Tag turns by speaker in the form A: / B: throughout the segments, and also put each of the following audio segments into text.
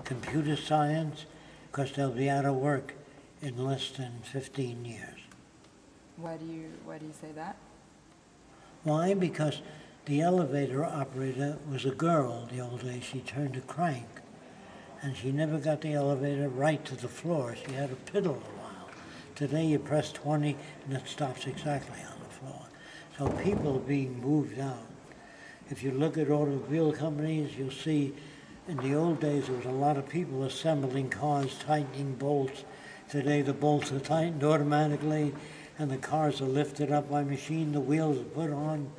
A: computer science, because they'll be out of work in less than 15 years.
B: Why do you say that?
A: Why? Because the elevator operator was a girl the old days. She turned a crank, and she never got the elevator right to the floor. She had to piddle a while. Today you press 20 and it stops exactly on the floor. So people are being moved out. If you look at automobile companies, you'll see in the old days there was a lot of people assembling cars, tightening bolts. Today the bolts are tightened automatically and the cars are lifted up by machine, the wheels are put on.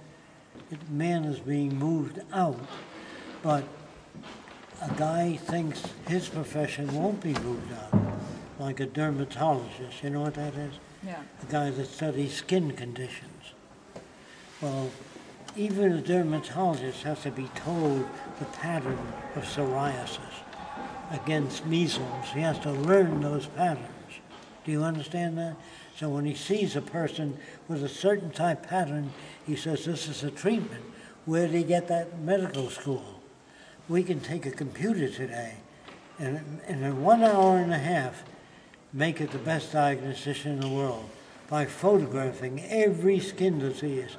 A: Man is being moved out, but a guy thinks his profession won't be moved out, like a dermatologist. You know what that is?
B: Yeah.
A: A guy that studies skin conditions. Well, even a dermatologist has to be told the pattern of psoriasis against measles. He has to learn those patterns. Do you understand that? So when he sees a person with a certain type pattern, he says, this is a treatment. Where did he get that in medical school? We can take a computer today and in 1 hour and a half make it the best diagnostician in the world by photographing every skin disease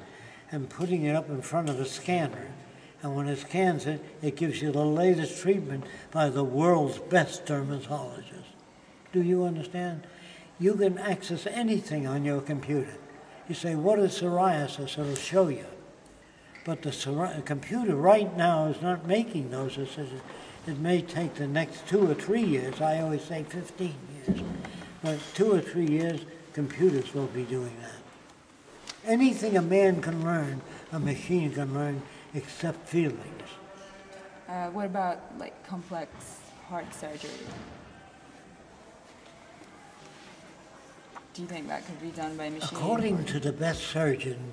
A: and putting it up in front of a scanner. And when it scans it, it gives you the latest treatment by the world's best dermatologist. Do you understand? You can access anything on your computer. You say, what is psoriasis? It'll show you. But the computer right now is not making those decisions. It may take the next 2 or 3 years. I always say 15 years. But 2 or 3 years, computers will be doing that. Anything a man can learn, a machine can learn, except feelings.
B: What about like complex heart surgery? Do you think that could be done by machine?
A: According to the best surgeon,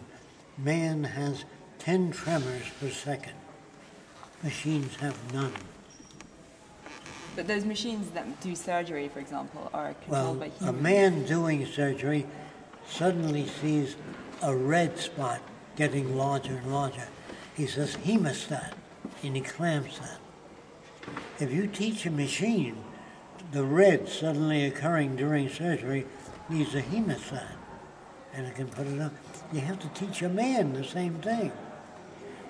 A: man has 10 tremors per second. Machines have none.
B: But those machines that do surgery, for example, are controlled by humans.
A: A man doing surgery suddenly sees a red spot getting larger and larger. He says, hemostat, and he clamps that. If you teach a machine the red suddenly occurring during surgery needs a hemostat, and it can put it up. You have to teach a man the same thing.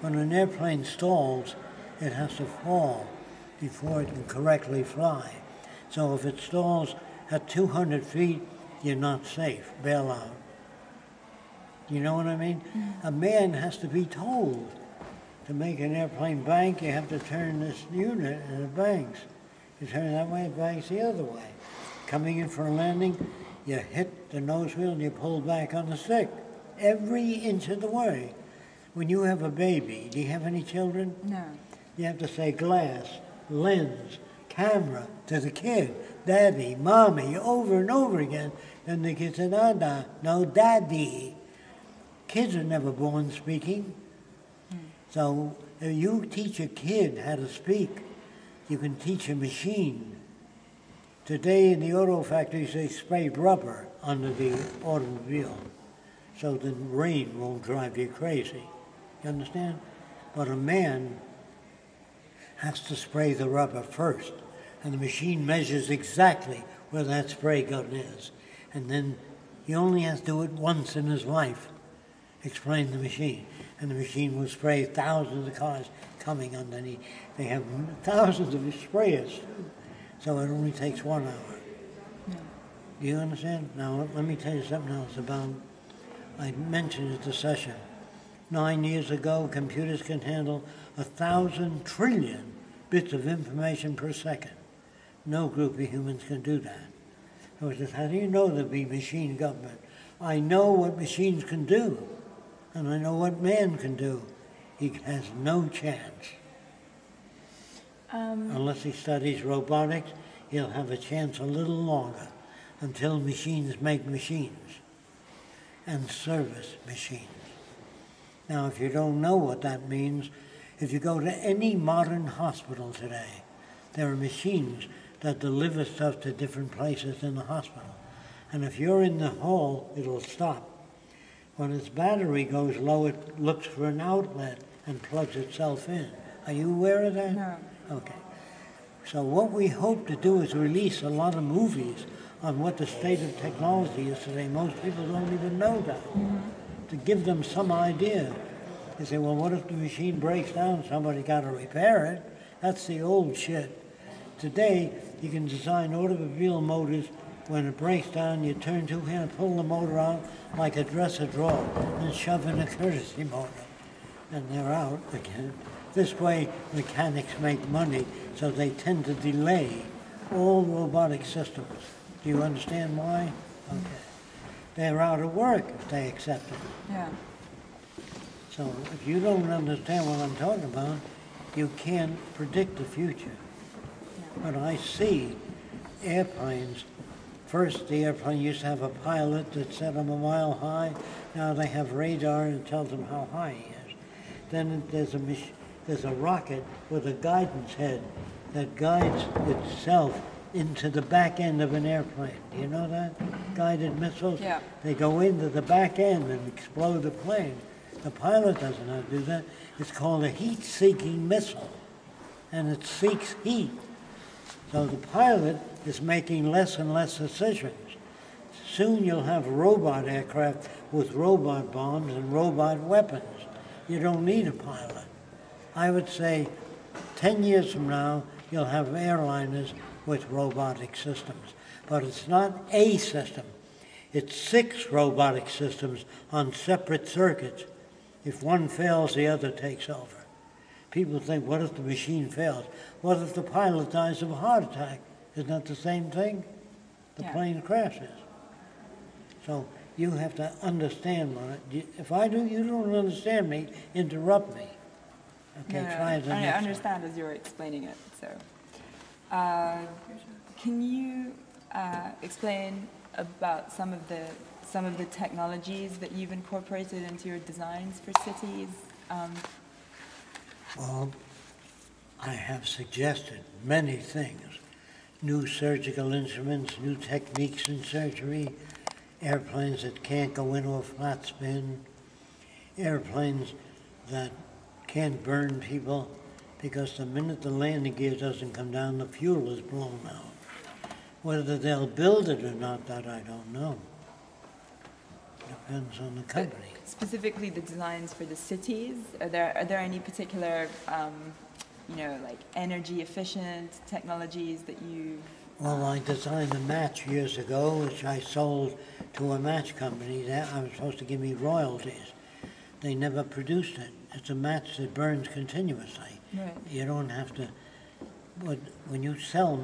A: When an airplane stalls, it has to fall before it can correctly fly. So if it stalls at 200 feet, you're not safe. Bail out. You know what I mean? A man has to be told to make an airplane bank, you have to turn this unit and it banks. You turn it that way, it banks the other way. Coming in for a landing, you hit the nose wheel and you pull back on the stick. Every inch of the way. When you have a baby, do you have any children?
B: No.
A: You have to say glass, lens, camera to the kid. Daddy, mommy, over and over again. Then the kid said, Dada, no, daddy. Kids are never born speaking. So if you teach a kid how to speak, you can teach a machine. Today in the auto factories, they spray rubber under the automobile so the rain won't drive you crazy. You understand? But a man has to spray the rubber first, and the machine measures exactly where that spray gun is. And then he only has to do it once in his life, explain the machine. And the machine will spray thousands of cars coming underneath. They have thousands of sprayers, so it only takes 1 hour.
B: Yeah.
A: Do you understand? Now, let me tell you something else about, I mentioned at the session. 9 years ago, computers can handle 1,000 trillion bits of information per second. No group of humans can do that. So it says, how do you know there'll be machine government? I know what machines can do, and I know what man can do. He has no chance. Unless he studies robotics, he'll have a chance a little longer until machines make machines and service machines. Now, if you don't know what that means, if you go to any modern hospital today, there are machines that deliver stuff to different places in the hospital. And if you're in the hall, it'll stop. When its battery goes low, it looks for an outlet and plugs itself in. Are you aware of that?
B: No.
A: Okay. So what we hope to do is release a lot of movies on what the state of technology is today. Most people don't even know that. To give them some idea. They say, well, what if the machine breaks down? Somebody got to repair it. That's the old shit. Today, you can design automobile motors. When it breaks down, you turn two hands, pull the motor out like a dresser drawer, and shove in a courtesy motor. And they're out again. This way, mechanics make money, so they tend to delay all robotic systems. Do you understand why? Okay. They're out of work if they accept it.
B: Yeah.
A: So if you don't understand what I'm talking about, you can't predict the future. But I see airplanes. First, the airplane used to have a pilot that set them a mile high. Now they have radar and tells them how high he is. Then there's a rocket with a guidance head that guides itself into the back end of an airplane. Do you know that? Guided missiles?
B: Yeah.
A: They go into the back end and explode the plane. The pilot doesn't know how to do that. It's called a heat-seeking missile, and it seeks heat. So the pilot is making less and less decisions. Soon you'll have robot aircraft with robot bombs and robot weapons. You don't need a pilot. I would say 10 years from now, you'll have airliners with robotic systems. But it's not a system. It's 6 robotic systems on separate circuits. If one fails, the other takes over. People think, what if the machine fails? What if the pilot dies of a heart attack? Isn't that the same thing? The plane crashes. So you have to understand what if I do, you don't understand me, interrupt me. Okay, try the next
B: I understand as you're explaining it. So, can you explain about some of the technologies that you've incorporated into your designs for cities?
A: Well, I have suggested many things. New surgical instruments, new techniques in surgery, airplanes that can't go into a flat spin, airplanes that can't burn people because the minute the landing gear doesn't come down, the fuel is blown out. Whether they'll build it or not, that I don't know. Depends on the company.
B: But specifically the designs for the cities, are there any particular, like energy efficient technologies that you?
A: Well, I designed a match years ago, which I sold to a match company. That I was supposed to give me royalties. They never produced it. It's a match that burns continuously.
B: Right.
A: You don't have to. But when you sell